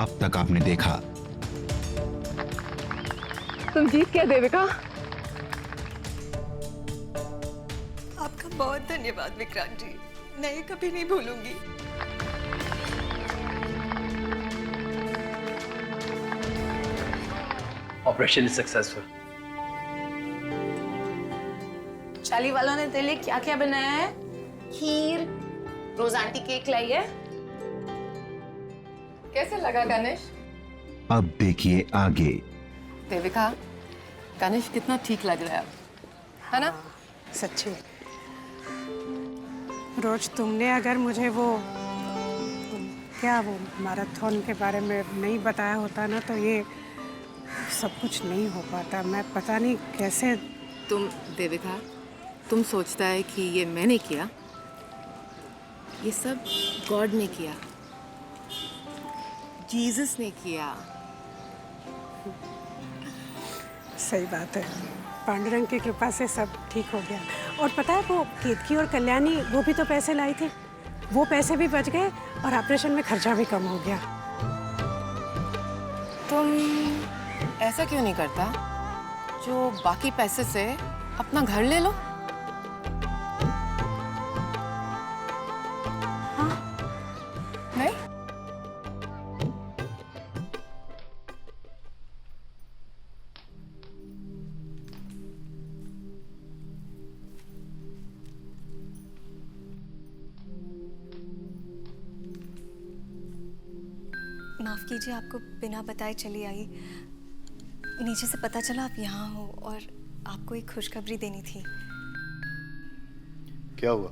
अब तक आपने देखा। तुम जीत गए देविका। आपका बहुत धन्यवाद विक्रांत जी, मैं ये कभी नहीं भूलूंगी। Operation successful. चाली वालों ने तेरे लिए क्या क्या बनाया है? खीर, रोज आंटी केक लाई है। कैसे लगा गणेश? अब देखिए आगे। देविका, गणेश कितना ठीक लग रहा है ना? सच्ची। रोज तुमने अगर मुझे वो मैराथन के बारे में नहीं बताया होता ना, तो ये सब कुछ नहीं हो पाता। मैं पता नहीं कैसे। तुम देविका, तुम सोचता है कि ये मैंने किया? ये सब गॉड ने किया, जीसस ने किया। सही बात है, पांडुरंग की कृपा से सब ठीक हो गया। और पता है, वो केतकी और कल्याणी वो भी तो पैसे लाई थी, वो पैसे भी बच गए और ऑपरेशन में खर्चा भी कम हो गया। तुम ऐसा क्यों नहीं करता जो बाकी पैसे से अपना घर ले लो? हाँ? नहीं? माफ कीजिए, आपको बिना बताए चली आई। नीचे से पता चला आप यहाँ हो और आपको एक खुशखबरी देनी थी। क्या हुआ?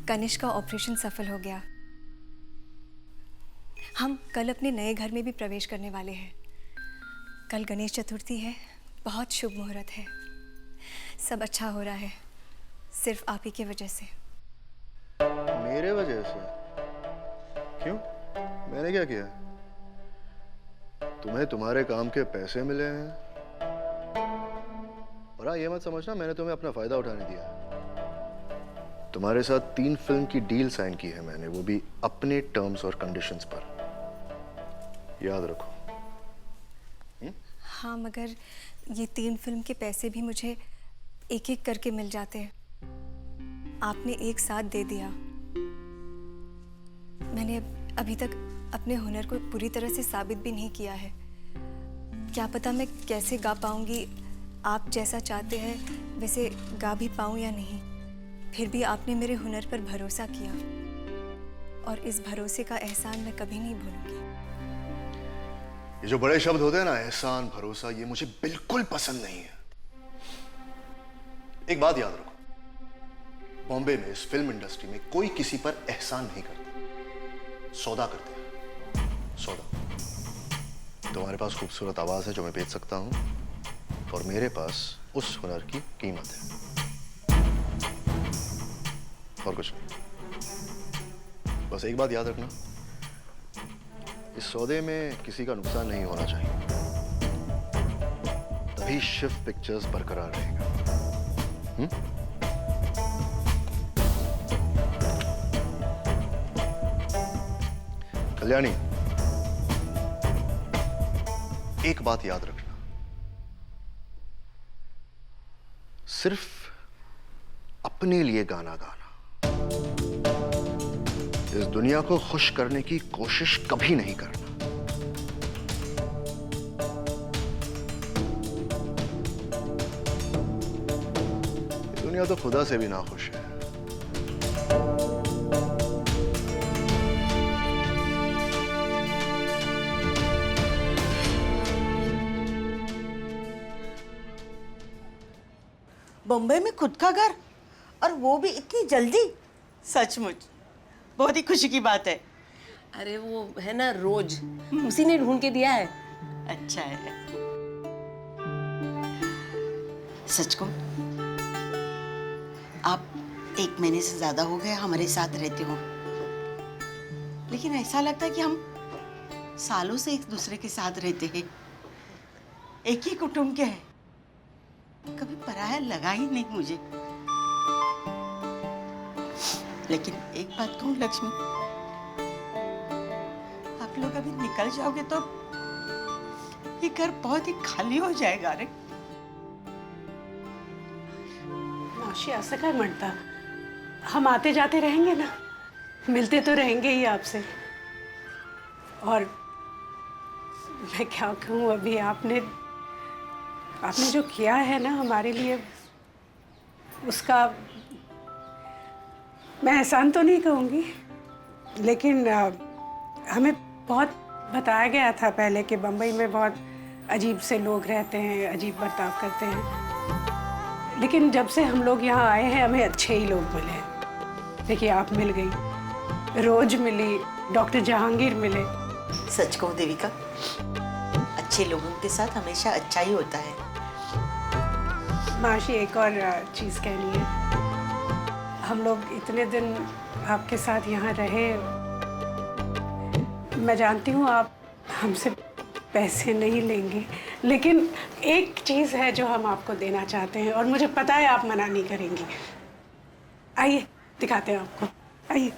कनिष्क का ऑपरेशन सफल हो गया। हम कल अपने नए घर में भी प्रवेश करने वाले हैं। कल गणेश चतुर्थी है, बहुत शुभ मुहूर्त है। सब अच्छा हो रहा है, सिर्फ आप ही की वजह से। मेरे वजह से? क्यों? मैंने क्या किया? तुम्हें तुम्हारे काम के पैसे मिले हैं। और हाँ, ये मत समझना मैंने तुम्हें अपना फायदा उठाने दिया। तुम्हारे साथ 3 फिल्म की डील साइन की है मैंने, वो भी अपने टर्म्स और कंडीशंस पर। याद रखो। हाँ, मगर ये 3 फिल्म के पैसे भी मुझे एक एक करके मिल जाते हैं। आपने एक साथ दे दिया। मैंने अभी तक अपने हुनर को पूरी तरह से साबित भी नहीं किया है। क्या पता मैं कैसे गा पाऊंगी, आप जैसा चाहते हैं वैसे गा भी पाऊं या नहीं। फिर भी आपने मेरे हुनर पर भरोसा किया और इस भरोसे का एहसान मैं कभी नहीं भूलूंगी। ये जो बड़े शब्द होते हैं ना, एहसान, भरोसा, ये मुझे बिल्कुल पसंद नहीं है। एक बात याद रखो, बॉम्बे में इस फिल्म इंडस्ट्री में कोई किसी पर एहसान नहीं करता, सौदा करते हैं। सौदा। तुम्हारे पास खूबसूरत आवाज है जो मैं बेच सकता हूं, और मेरे पास उस हुनर की कीमत है, और कुछ नहीं। बस एक बात याद रखना, इस सौदे में किसी का नुकसान नहीं होना चाहिए, तभी शिव पिक्चर्स बरकरार रहेगा। कल्याणी, एक बात याद रखना, सिर्फ अपने लिए गाना गाना, इस दुनिया को खुश करने की कोशिश कभी नहीं करना। ये दुनिया तो खुदा से भी नाखुश है। बम्बई में खुद का घर, और वो भी इतनी जल्दी। सचमुच बहुत ही खुशी की बात है। अरे वो है ना रोज, उसी ने ढूंढ के दिया है। अच्छा है। सच को आप 1 महीने से ज्यादा हो गए हमारे साथ रहते हो, लेकिन ऐसा लगता है कि हम सालों से एक दूसरे के साथ रहते हैं, एक ही कुटुंब के हैं। कभी पराया लगा ही नहीं मुझे। लेकिन एक बात कहूं लक्ष्मी, आप लोग अभी निकल जाओगे तो ये घर बहुत ही खाली हो जाएगा रे। माशी असं काय म्हणता, हम आते जाते रहेंगे ना, मिलते तो रहेंगे ही आपसे। और मैं क्या कहूँ, अभी आपने जो किया है ना हमारे लिए, उसका मैं एहसान तो नहीं कहूँगी, लेकिन हमें बहुत बताया गया था पहले कि बम्बई में बहुत अजीब से लोग रहते हैं, अजीब बर्ताव करते हैं। लेकिन जब से हम लोग यहाँ आए हैं हमें अच्छे ही लोग मिले हैं। देखिए आप मिल गई, रोज मिली, डॉक्टर जहांगीर मिले। सच कहूं देविका, अच्छे लोगों के साथ हमेशा अच्छा ही होता है। माशी एक और चीज़ कहनी है, हम लोग इतने दिन आपके साथ यहाँ रहे, मैं जानती हूँ आप हमसे पैसे नहीं लेंगे, लेकिन एक चीज़ है जो हम आपको देना चाहते हैं और मुझे पता है आप मना नहीं करेंगी। आइए दिखाते हैं आपको, आइए।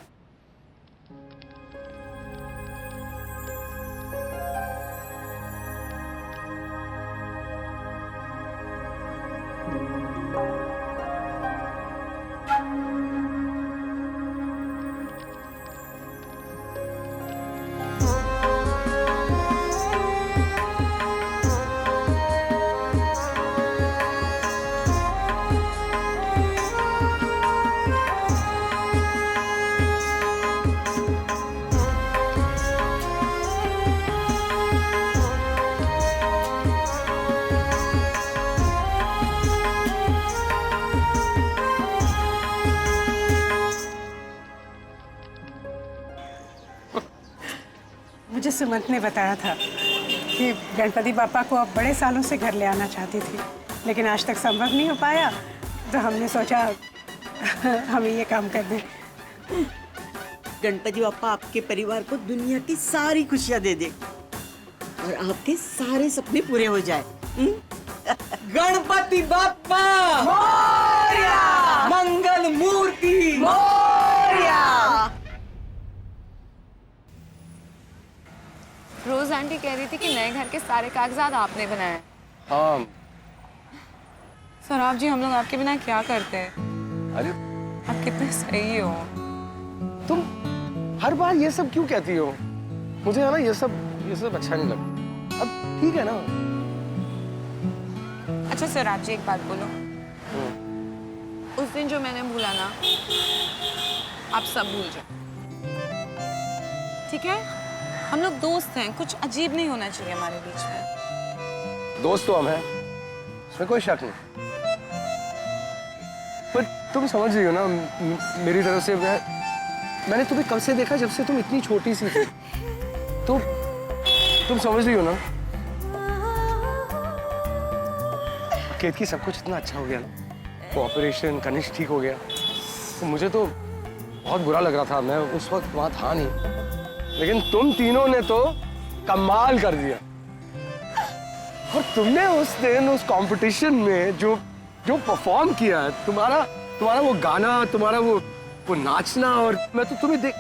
मुझे सुमंत ने बताया था कि गणपति पापा को अब बड़े सालों से घर ले आना चाहती थी, लेकिन आज तक संभव नहीं हो पाया, तो हमने सोचा हम ये काम कर दें। गणपति बापा आपके परिवार को दुनिया की सारी खुशियां दे दे और आपके सारे सपने पूरे हो जाए। गणपति बापा मोरया, मंगल मूर्ति मोरया। रोज आंटी कह रही थी कि नए घर के सारे कागजात आपने बनाए। हाँ। सौरभ जी, हम लोग आपके बिना क्या करते हैं? अरे आप कितने सही हो। तुम हर बार ये सब क्यों कहती हो? मुझे है ना ये सब अच्छा नहीं लगता। अब ठीक है ना। अच्छा सौरभ जी, एक बात बोलो, उस दिन जो मैंने भूला ना, आप सब भूल जाओ, ठीक है? हम लोग दोस्त हैं, कुछ अजीब नहीं होना चाहिए हमारे बीच में। दोस्त तो हम हैं, इसमें कोई शक नहीं। पर तुम समझ रही हो ना, मेरी तरफ से मैंने तुम्हें कब से देखा, जब से तुम इतनी छोटी सी थी। तो तुम समझ रही हो ना, केतकी सब कुछ इतना अच्छा हो गया ना, वो ऑपरेशन, कनिष्क ठीक हो गया, तो मुझे तो बहुत बुरा लग रहा था। मैं उस वक्त वहां था नहीं, लेकिन तुम तीनों ने तो कमाल कर दिया। और तुमने उस दिन उस कंपटीशन में जो परफॉर्म किया है, तुम्हारा वो गाना, तुम्हारा वो नाचना, और मैं तो तुम्हें देख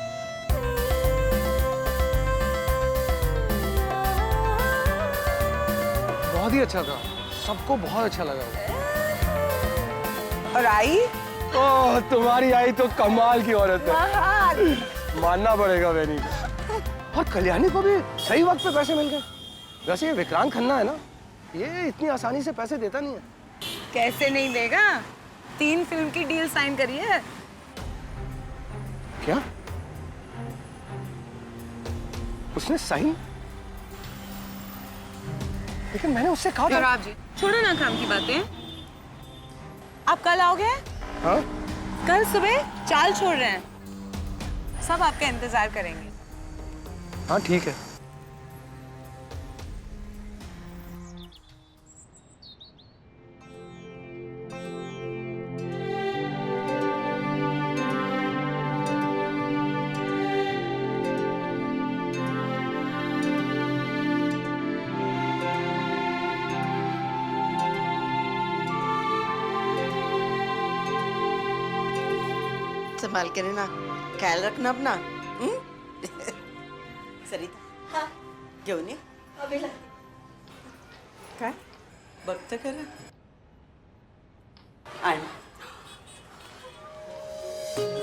बहुत ही अच्छा था, सबको बहुत अच्छा लगा। और आई? ओह, तुम्हारी आई तो कमाल की औरत है, मानना पड़ेगा बेनी। और कल्याणी को भी सही वक्त पे पैसे मिल गए। वैसे ये विक्रांत खन्ना है ना, ये इतनी आसानी से पैसे देता नहीं है। कैसे नहीं देगा? 3 फिल्म की डील साइन करी है। क्या? उसने साइन? लेकिन मैंने उससे कहा था। सौरभ जी, छोड़ो ना काम की बातें। आप कल आओगे? हाँ? कल सुबह चाल छोड़ रहे हैं, सब आपका इंतजार करेंगे। हाँ ठीक है। संभाल के रहना, ख्याल रखना अपना। सरिता, घेऊन ये काय बघतं खरं आणि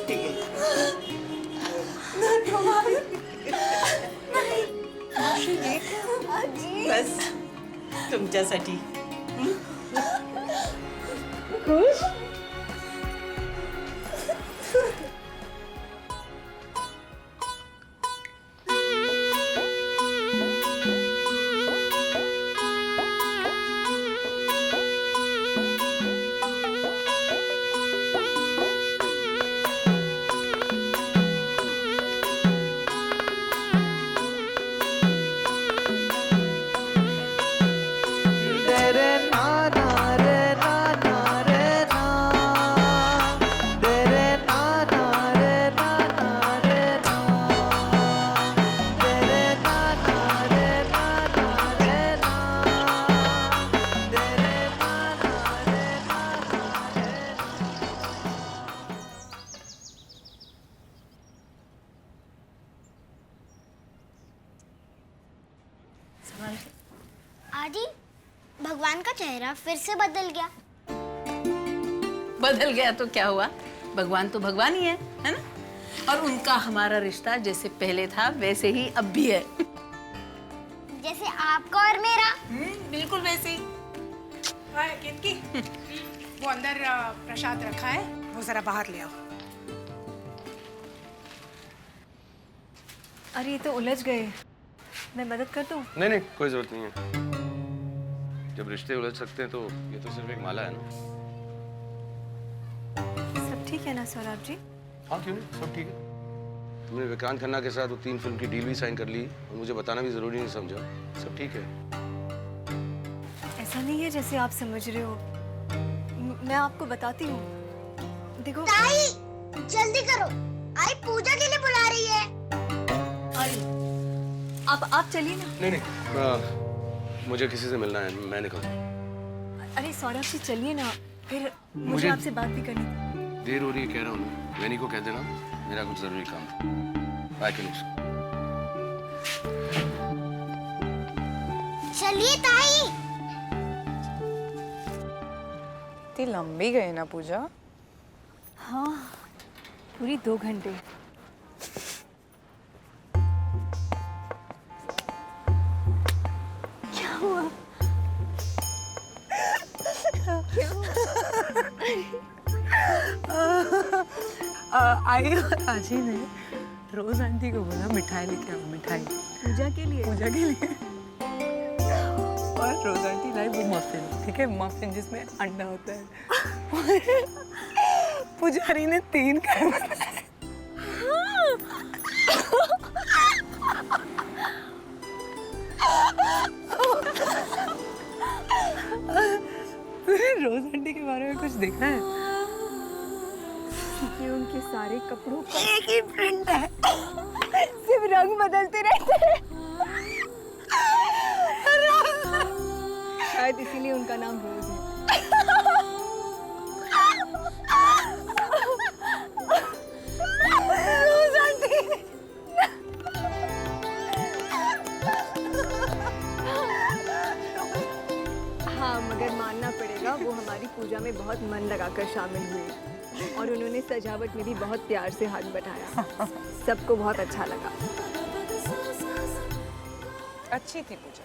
ठीक आहे बस तुमच्यासाठी खुश आदि भगवान का चेहरा फिर से बदल गया। बदल गया तो क्या हुआ, भगवान तो भगवान ही है ना? और उनका हमारा रिश्ता जैसे पहले था वैसे ही अब भी है। जैसे आपका और मेरा। बिल्कुल वैसे ही। केतकी वो अंदर प्रसाद रखा है, वो जरा बाहर ले आओ। अरे ये तो उलझ गए, मैं मदद कर दूं? नहीं नहीं, कोई जरूरत नहीं है। जब रिश्ते उलझ सकते हैं तो ये तो सिर्फ एक माला है ना। सब ठीक है ना सौरभ जी? हाँ क्यों नहीं, सब ठीक है। तुमने विक्रांत खन्ना के साथ वो 3 फिल्म की डील भी साइन कर ली और मुझे बताना भी जरूरी नहीं समझा। सब ठीक है। ऐसा नहीं है जैसे आप समझ रहे हो। मैं आपको बताती हूँ। देखो ताई जल्दी करो, आई पूजा के लिए बुला रही है। आप चलिए ना। नहीं नहीं, मुझे किसी से मिलना है, मैं निकलता हूँ। अरे सौरभ जी चलिए ना, फिर मुझे आपसे बात भी करनी थी। देर हो रही है कह रहा हूँ, वैनी को कह देना मेरा कुछ जरूरी काम था। बाय कनीष। चलिए ताई। इतनी लंबी गई ना पूजा? हाँ, पूरी 2 घंटे। क्या हुआ? आई और आजी ने रोज आंटी को बोला मिठाई लेके आओ, मिठाई पूजा के लिए? पूजा के लिए। और रोज आंटी लाई वो मफिन, ठीक है, मफिन जिसमें अंडा होता है। पुजारी ने 3 कर बनाए। तूने रोज आंटी के बारे में कुछ देखा है? ये उनके सारे कपड़ों का एक ही प्रिंट है, सिर्फ रंग बदलते रहते हैं। शायद इसीलिए उनका नाम रोज है। रोज आंटी। हाँ, मगर मानना पड़ेगा वो हमारी पूजा में बहुत मन लगाकर शामिल हुए और उन्होंने सजावट में भी बहुत प्यार से हाथ बटाया। सबको बहुत अच्छा लगा। अच्छी थी पूजा।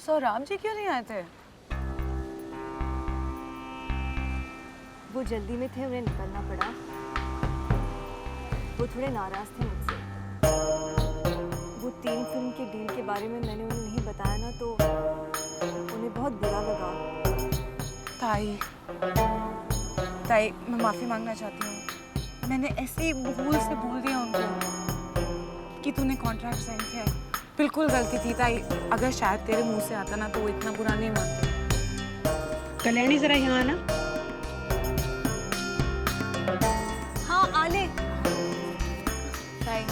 सौरभ जी क्यों नहीं आए थे? वो जल्दी में थे, उन्हें निकलना पड़ा। वो थोड़े नाराज थे मुझसे। वो 3 फिल्म के डील के बारे में मैंने उन्हें नहीं बताया ना, तो उन्हें बहुत बुरा लगा। ताई मैं माफी मांगना चाहती हूँ। मैंने ऐसे ही भूल से बोल दिया उनको कि तूने कॉन्ट्रैक्ट साइन किया है। बिल्कुल गलती थी ताई। अगर शायद तेरे मुंह से आता ना तो वो इतना बुरा नहीं मानते। कल्याणी जरा यहाँ आना। हाँ आले। ताई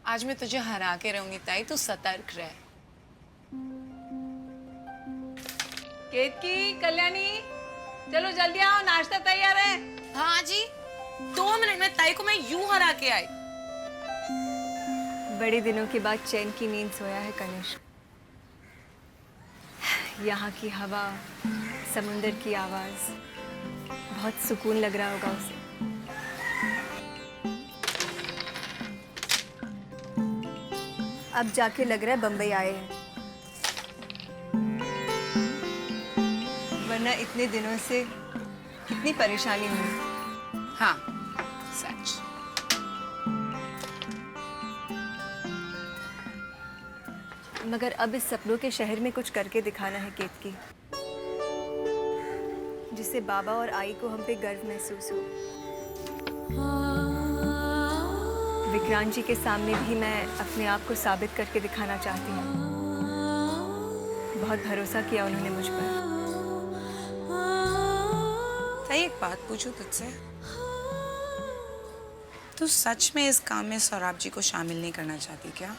आज मैं तुझे हरा के रहूंगी ताई, तू सतर्क रह। केतकी, कल्याणी, चलो जल्दी आओ, नाश्ता तैयार है। हाँ जी, 2 मिनट में ताई को मैं यूं हरा के आई। बड़े दिनों के बाद चैन की नींद सोया है कनिष्क। यहाँ की हवा, समुंदर की आवाज, बहुत सुकून लग रहा होगा उसे। अब जाके लग रहा है बम्बई आए हैं, वरना इतने दिनों से कितनी परेशानी हुई। हाँ, सच। मगर अब इस सपनों के शहर में कुछ करके दिखाना है केतकी, जिससे बाबा और आई को हम पे गर्व महसूस हो। विक्रांत जी के सामने भी मैं अपने आप को साबित करके दिखाना चाहती हूँ। बहुत भरोसा किया उन्होंने मुझ पर। ताई एक बात पूछूं तुझसे, तू सच में इस काम में सौराब जी को शामिल नहीं करना चाहती क्या?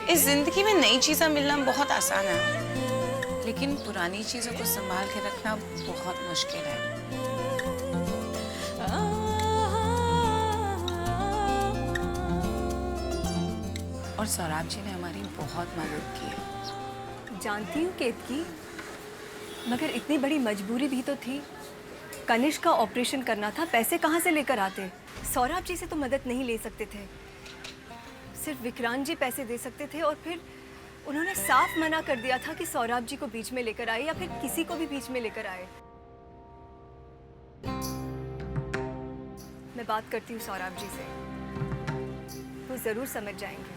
इस जिंदगी में नई चीजें मिलना बहुत आसान है, लेकिन पुरानी चीजों को संभाल के रखना बहुत मुश्किल है। और सौराब जी ने हमारी बहुत मदद की है। जानती हूँ केतकी, मगर इतनी बड़ी मजबूरी भी तो थी। कनिष्क का ऑपरेशन करना था, पैसे कहाँ से लेकर आते? सौराब जी से तो मदद नहीं ले सकते थे, सिर्फ विक्रांत जी पैसे दे सकते थे। और फिर उन्होंने साफ मना कर दिया था कि सौराब जी को बीच में लेकर आए या फिर किसी को भी बीच में लेकर आए। मैं बात करती हूँ सौराब जी से, वो जरूर समझ जाएंगे,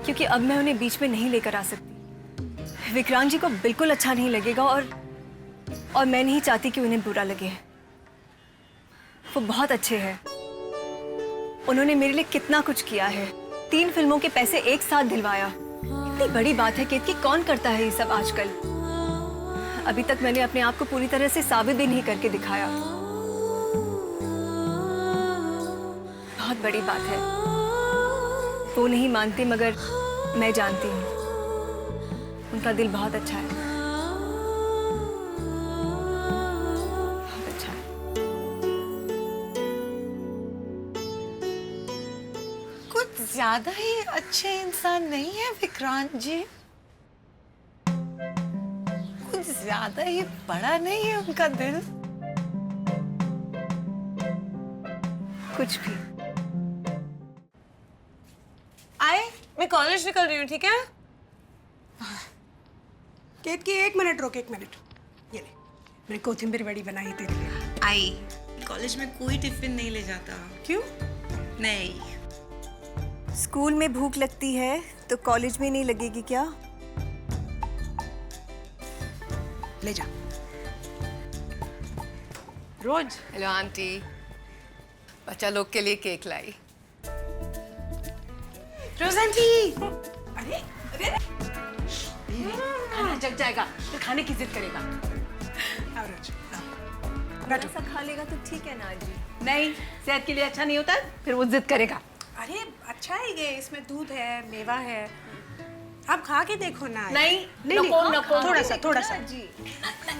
क्योंकि अब मैं उन्हें बीच में नहीं लेकर आ सकती। विक्रांत जी को बिल्कुल अच्छा नहीं लगेगा और मैं नहीं चाहती कि उन्हें बुरा लगे। वो बहुत अच्छे हैं, उन्होंने मेरे लिए कितना कुछ किया है। 3 फिल्मों के पैसे एक साथ दिलवाया, इतनी बड़ी बात है कि कौन करता है ये सब आजकल। अभी तक मैंने अपने आप को पूरी तरह से साबित भी नहीं करके दिखाया। बहुत बड़ी बात है। वो नहीं मानते, मगर मैं जानती हूँ उनका दिल बहुत अच्छा है, बहुत अच्छा है। कुछ ज्यादा ही अच्छे इंसान नहीं है विक्रांत जी? कुछ ज्यादा ही बड़ा नहीं है उनका दिल? कुछ भी। आए, मैं कॉलेज निकल रही हूँ, ठीक है? केतकी 1 मिनट रोक, 1 मिनट। ये ले, मैंने कोथिंबीर बड़ी बनाई तेरे लिए। आई, कॉलेज में कोई टिफिन नहीं ले जाता। क्यों? नहीं। स्कूल में भूख लगती है तो कॉलेज में नहीं लगेगी क्या? ले जा। रोज। हेलो आंटी, बच्चा लोग के लिए केक लाई। रोज आंटी। अरे खाना जग जाएगा, फिर खाने की जिद करेगा। आओ रोज, आओ। ऐसा खा लेगा तो ठीक है ना जी। नहीं, सेहत के लिए अच्छा नहीं होता, फिर वो जिद करेगा। अरे अच्छा है ये, इसमें दूध है, मेवा है, आप खा के देखो ना। नहीं, नको, नको, नको। थोड़ा सा जी,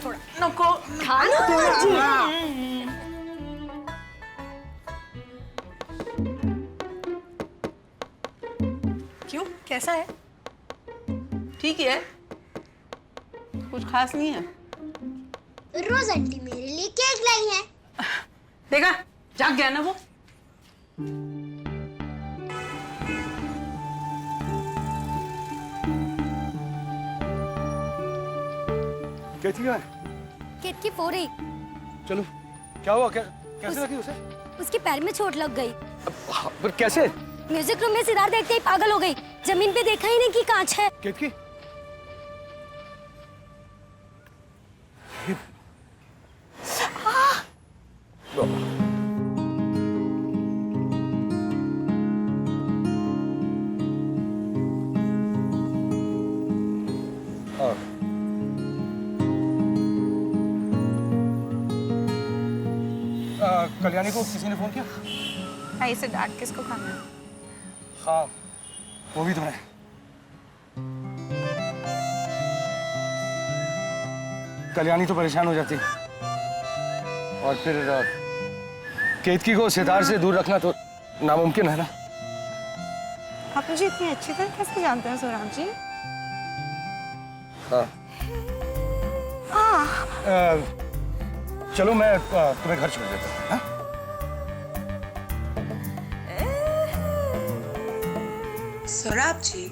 थोड़ा। नको। खाना जी। क्यों, कैसा है? ठीक ही है, कुछ खास नहीं है। रोज आंटी मेरे लिए केक लाई है। देखा, जाग गया ना वो। कैसी है? केक की फोड़ी। चलो, क्या हुआ? कैसे लगी उसे? उसके पैर में चोट लग गई। पर कैसे? म्यूजिक रूम में सितार देखते ही पागल हो गई। जमीन पे देखा ही नहीं कि कांच है। केतकी? कल्याणी को किसी ने फोन किया? भाई इसे डांट किसको खाना है? हाँ, वो भी तो है। कल्याणी तो परेशान हो जाती और फिर केतकी को सितार से दूर रखना तो नामुमकिन है ना। आप मुझे इतनी अच्छी तरह कैसे जानते हैं सोराम जी? हाँ। चलो मैं तुम्हें घर छोड़ देता हूँ। हाँ? सोराब जी